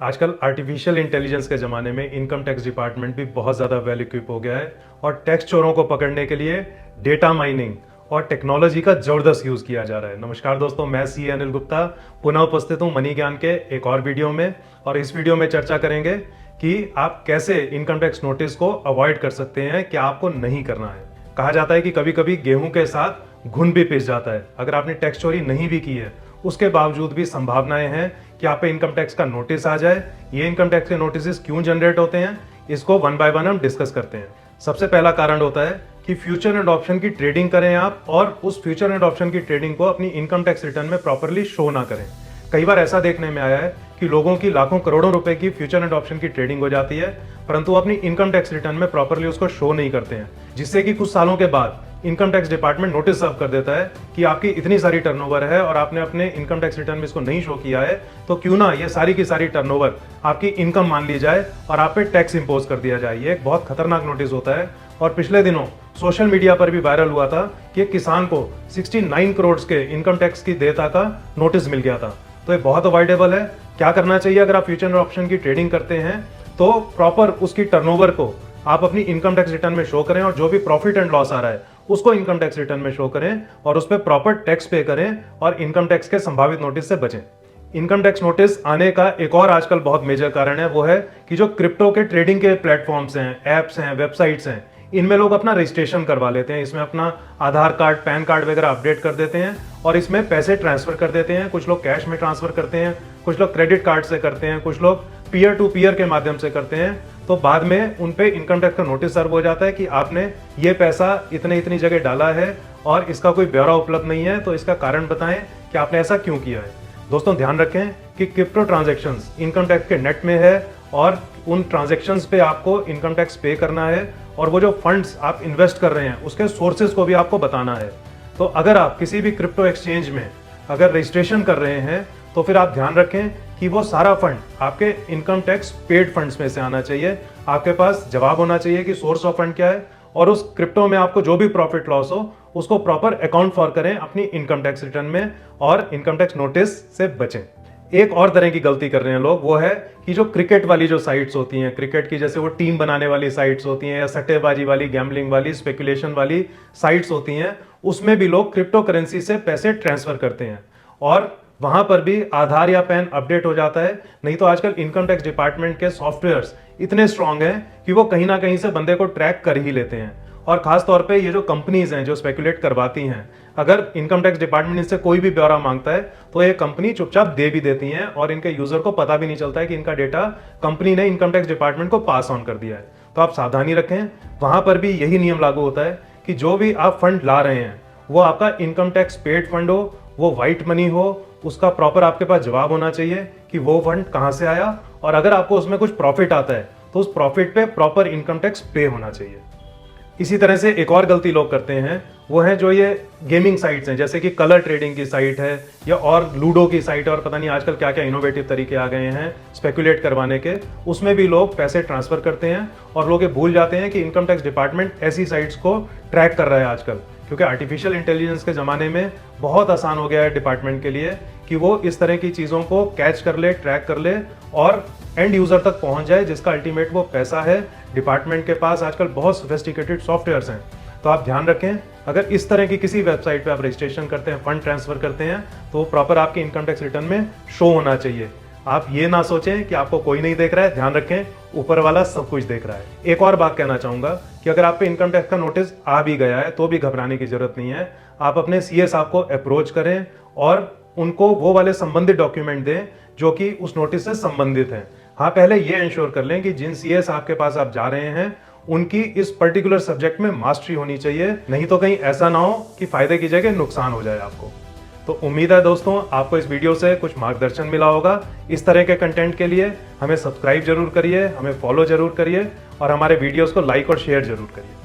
आजकल artificial intelligence के ज़माने में इनकम टैक्स डिपार्टमेंट भी बहुत ज़्यादा वेल इक्विप हो गया है और टैक्स चोरों को पकड़ने के लिए डेटा माइनिंग और टेक्नोलॉजी का ज़बरदस्त यूज़ किया जा रहा है। नमस्कार दोस्तों, मैं सी अनिल गुप्ता पुनः उपस्थित हूँ मनी ज्ञान के एक और वीडियो में। और इस वीडियो में चर्चा करेंगे कि आप कैसे इनकम टैक्स नोटिस को अवॉइड कर सकते हैं, क्या आपको नहीं करना है। कहा जाता है कि कभी कभी गेहूं के साथ घुन भी पिस जाता है। अगर आपने टैक्स चोरी नहीं भी की है उसके बावजूद भी संभावनाएं हैं कि आप पे इनकम टैक्स का नोटिस आ जाए। ये इनकम टैक्स के नोटिस क्यों जनरेट होते हैं, इसको वन बाय वन हम डिस्कस करते हैं। सबसे पहला कारण होता है कि फ्यूचर एंड ऑप्शन की ट्रेडिंग करें आप और उस फ्यूचर एंड ऑप्शन की ट्रेडिंग को अपनी इनकम टैक्स रिटर्न में प्रॉपरली शो ना करें। कई बार ऐसा देखने में आया है कि लोगों की लाखों करोड़ों रुपए की फ्यूचर एंड ऑप्शन की ट्रेडिंग हो जाती है, परंतु अपनी इनकम टैक्स रिटर्न में प्रॉपरली उसको शो नहीं करते हैं, जिससे कि कुछ सालों के बाद income tax department notice serve कर देता है कि आपकी इतनी सारी टर्नओवर है और आपने अपने इनकम टैक्स रिटर्न में इसको नहीं शो किया है, तो क्यों ना ये सारी की सारी टर्नओवर आपकी इनकम मान ली जाए और आप पे टैक्स इंपोज कर दिया जाए। ये एक बहुत खतरनाक नोटिस होता है और पिछले दिनों सोशल मीडिया पर भी वायरल हुआ था कि एक किसान को 69 करोड़ के इनकम टैक्स की देयता का नोटिस मिल गया था। तो ये बहुत अवॉइडेबल है। क्या करना चाहिए अगर आप फ्यूचर ऑप्शन की ट्रेडिंग करते हैं, तो प्रॉपर उसकी टर्नओवर को आप अपनी इनकम टैक्स रिटर्न में शो करें और जो भी प्रॉफिट एंड लॉस आ रहा है उसको इनकम टैक्स रिटर्न में शो करें और उस पर प्रॉपर टैक्स पे करें और इनकम टैक्स के संभावित नोटिस से बचें। इनकम टैक्स नोटिस आने का एक और आजकल बहुत मेजर कारण है, वो है कि जो क्रिप्टो के ट्रेडिंग के प्लेटफॉर्म्स हैं, एप्स हैं, वेबसाइट्स हैं, इनमें लोग अपना रजिस्ट्रेशन करवा लेते हैं। इसमें अपना आधार कार्ड, पैन कार्ड वगैरह अपडेट कर देते हैं और इसमें पैसे ट्रांसफर कर देते हैं। कुछ लोग कैश में ट्रांसफर करते हैं, कुछ लोग क्रेडिट कार्ड से करते हैं, कुछ लोग पीयर टू पीयर के माध्यम से करते हैं। तो बाद में उन पे इनकम टैक्स का नोटिस सर्व हो जाता है कि आपने ये पैसा इतनी जगह डाला है और इसका कोई ब्यौरा उपलब्ध नहीं है, तो इसका कारण बताएं कि आपने ऐसा क्यों किया है। दोस्तों ध्यान रखें कि क्रिप्टो ट्रांजैक्शंस इनकम टैक्स के नेट में है और उन ट्रांजैक्शंस पे आपको इनकम टैक्स पे करना है और वो जो फंड्स आप इन्वेस्ट कर रहे हैं उसके सोर्सेज को भी आपको बताना है। तो अगर आप किसी भी क्रिप्टो एक्सचेंज में अगर रजिस्ट्रेशन कर रहे हैं तो फिर आप ध्यान रखें कि वो सारा फंड आपके इनकम टैक्स पेड फंड्स में से आना चाहिए। आपके पास जवाब होना चाहिए कि सोर्स ऑफ फंड क्या है और उस क्रिप्टो में आपको जो भी प्रॉफिट लॉस हो उसको प्रॉपर अकाउंट फॉर करें अपनी इनकम टैक्स रिटर्न में और इनकम टैक्स नोटिस से बचें। एक और तरह की गलती कर रहे हैं लोग, वो है कि जो क्रिकेट वाली जो साइट्स होती हैं, क्रिकेट की जैसे वो टीम बनाने वाली साइट्स होती हैं या सट्टेबाजी वाली, गैम्बलिंग वाली, स्पेकुलेशन वाली साइट्स होती हैं, उसमें भी लोग क्रिप्टो करेंसी से पैसे ट्रांसफर करते हैं और वहां पर भी आधार या पैन अपडेट हो जाता है। नहीं तो आजकल इनकम टैक्स डिपार्टमेंट के सॉफ्टवेयर्स इतने स्ट्रांग हैं कि वो कहीं ना कहीं से बंदे को ट्रैक कर ही लेते हैं। और खास तौर पे ये जो कंपनीज हैं जो स्पेकुलेट करवाती हैं, अगर इनकम टैक्स डिपार्टमेंट इनसे कोई भी ब्यौरा मांगता है तो ये कंपनी चुपचाप दे भी देती हैं और इनके यूजर को पता भी नहीं चलता है कि इनका डेटा कंपनी ने इनकम टैक्स डिपार्टमेंट को पास ऑन कर दिया है। तो आप सावधानी रखें। वहां पर भी यही नियम लागू होता है कि जो भी आप फंड ला रहे हैं वो आपका इनकम टैक्स पेड फंड हो, वो व्हाइट मनी हो, उसका प्रॉपर आपके पास जवाब होना चाहिए कि वो फंड कहां से आया और अगर आपको उसमें कुछ प्रॉफिट आता है तो उस प्रॉफिट पे प्रॉपर इनकम टैक्स पे होना चाहिए। इसी तरह से एक और गलती लोग करते हैं, वो है जो ये गेमिंग साइट्स हैं, जैसे कि कलर ट्रेडिंग की साइट है या और लूडो की साइट है और पता नहीं आजकल क्या क्या इनोवेटिव तरीके आ गए हैं स्पेकुलेट करवाने के, उसमें भी लोग पैसे ट्रांसफर करते हैं और लोग ये भूल जाते हैं कि इनकम टैक्स डिपार्टमेंट ऐसी साइट्स को ट्रैक कर रहा है आजकल, क्योंकि आर्टिफिशियल इंटेलिजेंस के ज़माने में बहुत आसान हो गया है डिपार्टमेंट के लिए कि वो इस तरह की चीज़ों को कैच कर ले, ट्रैक कर ले और एंड यूज़र तक पहुंच जाए, जिसका अल्टीमेट वो पैसा है। डिपार्टमेंट के पास आजकल बहुत सोफिस्टिकेटेड सॉफ्टवेयर्स हैं। तो आप ध्यान रखें, अगर इस तरह की किसी वेबसाइट पे आप रजिस्ट्रेशन करते हैं, फंड ट्रांसफर करते हैं, तो प्रॉपर आपके इनकम टैक्स रिटर्न में शो होना चाहिए। आप ये ना सोचें कि आपको कोई नहीं देख रहा है, ध्यान रखें ऊपर वाला सब कुछ देख रहा है। एक और बात कहना चाहूंगा कि अगर आप पे इनकम टैक्स का नोटिस आ भी गया है तो भी घबराने की जरूरत नहीं है। आप अपने सीए साहब को अप्रोच करें और उनको वो वाले संबंधित डॉक्यूमेंट दें जो कि उस नोटिस से संबंधित हैं। हाँ, पहले ये इंश्योर कर लें कि जिन सीए साहब के पास आप जा रहे हैं उनकी इस पर्टिकुलर सब्जेक्ट में मास्टरी होनी चाहिए, नहीं तो कहीं ऐसा ना हो कि फायदे की जगह नुकसान हो जाए आपको। तो उम्मीद है दोस्तों आपको इस वीडियो से कुछ मार्गदर्शन मिला होगा। इस तरह के कंटेंट के लिए हमें सब्सक्राइब जरूर करिए, हमें फॉलो जरूर करिए और हमारे वीडियोस को लाइक और शेयर जरूर करिए।